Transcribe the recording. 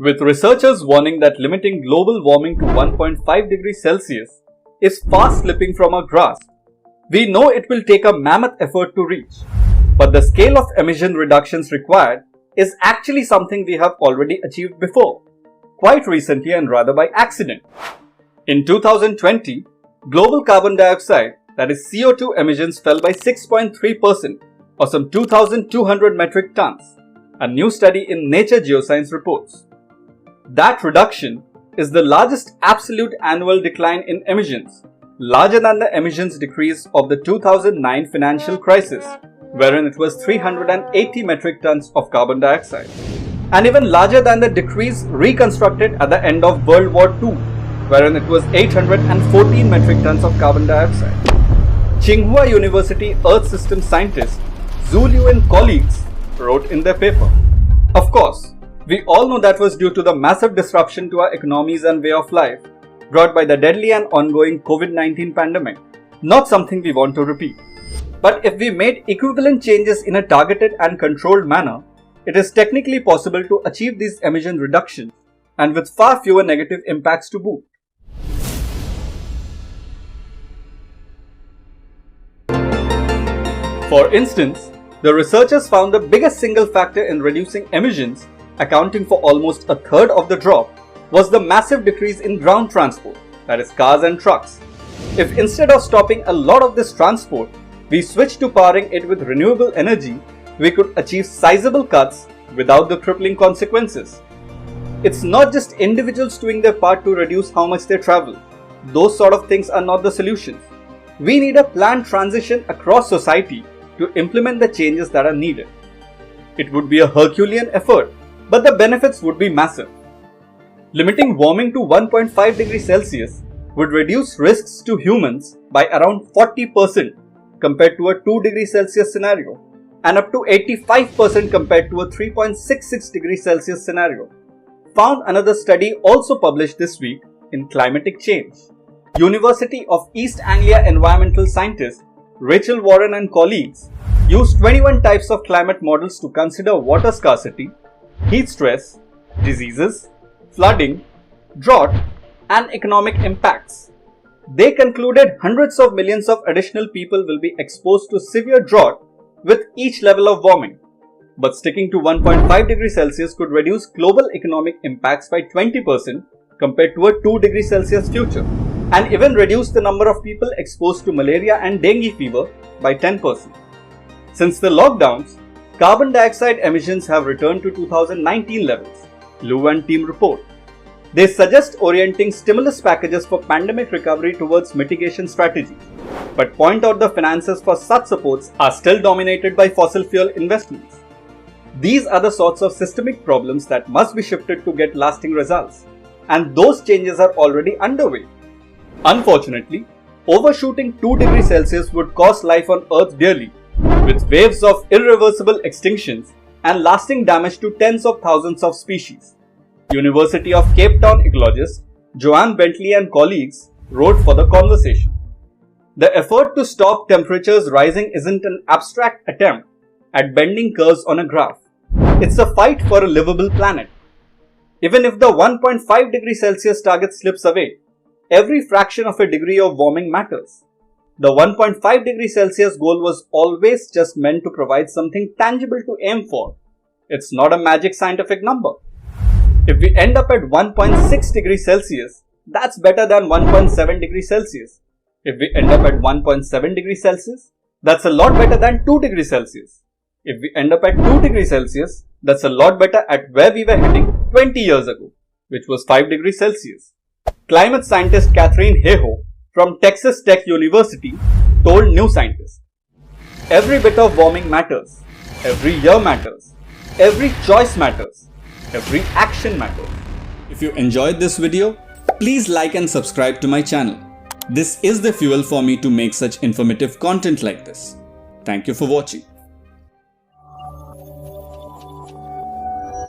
With researchers warning that limiting global warming to 1.5 degrees Celsius is fast slipping from our grasp, we know it will take a mammoth effort to reach. But the scale of emission reductions required is actually something we have already achieved before, quite recently and rather by accident. In 2020, global carbon dioxide, that is CO2 emissions, fell by 6.3% or some 2,200 metric tons, a new study in Nature Geoscience reports. That reduction is the largest absolute annual decline in emissions, larger than the emissions decrease of the 2009 financial crisis, wherein it was 380 metric tons of carbon dioxide, and even larger than the decrease reconstructed at the end of World War II, wherein it was 814 metric tons of carbon dioxide. Tsinghua University Earth system scientist Zhu Liu and colleagues wrote in their paper. Of course, we all know that was due to the massive disruption to our economies and way of life brought by the deadly and ongoing COVID-19 pandemic, not something we want to repeat. But if we made equivalent changes in a targeted and controlled manner, it is technically possible to achieve these emission reductions and with far fewer negative impacts to boot. For instance, the researchers found the biggest single factor in reducing emissions, accounting for almost a third of the drop, was the massive decrease in ground transport, that is cars and trucks. If instead of stopping a lot of this transport, we switched to powering it with renewable energy, we could achieve sizable cuts without the crippling consequences. It's not just individuals doing their part to reduce how much they travel. Those sort of things are not the solutions. We need a planned transition across society to implement the changes that are needed. It would be a Herculean effort, but the benefits would be massive. Limiting warming to 1.5 degrees Celsius would reduce risks to humans by around 40% compared to a 2 degrees Celsius scenario, and up to 85% compared to a 3.66 degrees Celsius scenario, found another study also published this week in Climatic Change. University of East Anglia environmental scientist Rachel Warren and colleagues used 21 types of climate models to consider water scarcity, heat stress, diseases, flooding, drought, and economic impacts. They concluded hundreds of millions of additional people will be exposed to severe drought with each level of warming. But sticking to 1.5 degrees Celsius could reduce global economic impacts by 20% compared to a 2 degrees Celsius future, and even reduce the number of people exposed to malaria and dengue fever by 10%. Since the lockdowns, carbon dioxide emissions have returned to 2019 levels, Liu and team report. They suggest orienting stimulus packages for pandemic recovery towards mitigation strategies, but point out the finances for such supports are still dominated by fossil fuel investments. These are the sorts of systemic problems that must be shifted to get lasting results, and those changes are already underway. Unfortunately, overshooting 2 degrees Celsius would cost life on Earth dearly, with waves of irreversible extinctions and lasting damage to tens of thousands of species. University of Cape Town ecologist Joanne Bentley and colleagues wrote for The Conversation. The effort to stop temperatures rising isn't an abstract attempt at bending curves on a graph. It's a fight for a livable planet. Even if the 1.5 degrees Celsius target slips away, every fraction of a degree of warming matters. The 1.5 degrees Celsius goal was always just meant to provide something tangible to aim for. It's not a magic scientific number. If we end up at 1.6 degrees Celsius, that's better than 1.7 degrees Celsius. If we end up at 1.7 degrees Celsius, that's a lot better than 2 degrees Celsius. If we end up at 2 degrees Celsius, that's a lot better at where we were heading 20 years ago, which was 5 degrees Celsius. Climate scientist Catherine Hayhoe from Texas Tech University told New Scientist, "Every bit of warming matters, every year matters, every choice matters, every action matters." If you enjoyed this video, please like and subscribe to my channel. This is the fuel for me to make such informative content like this. Thank you for watching.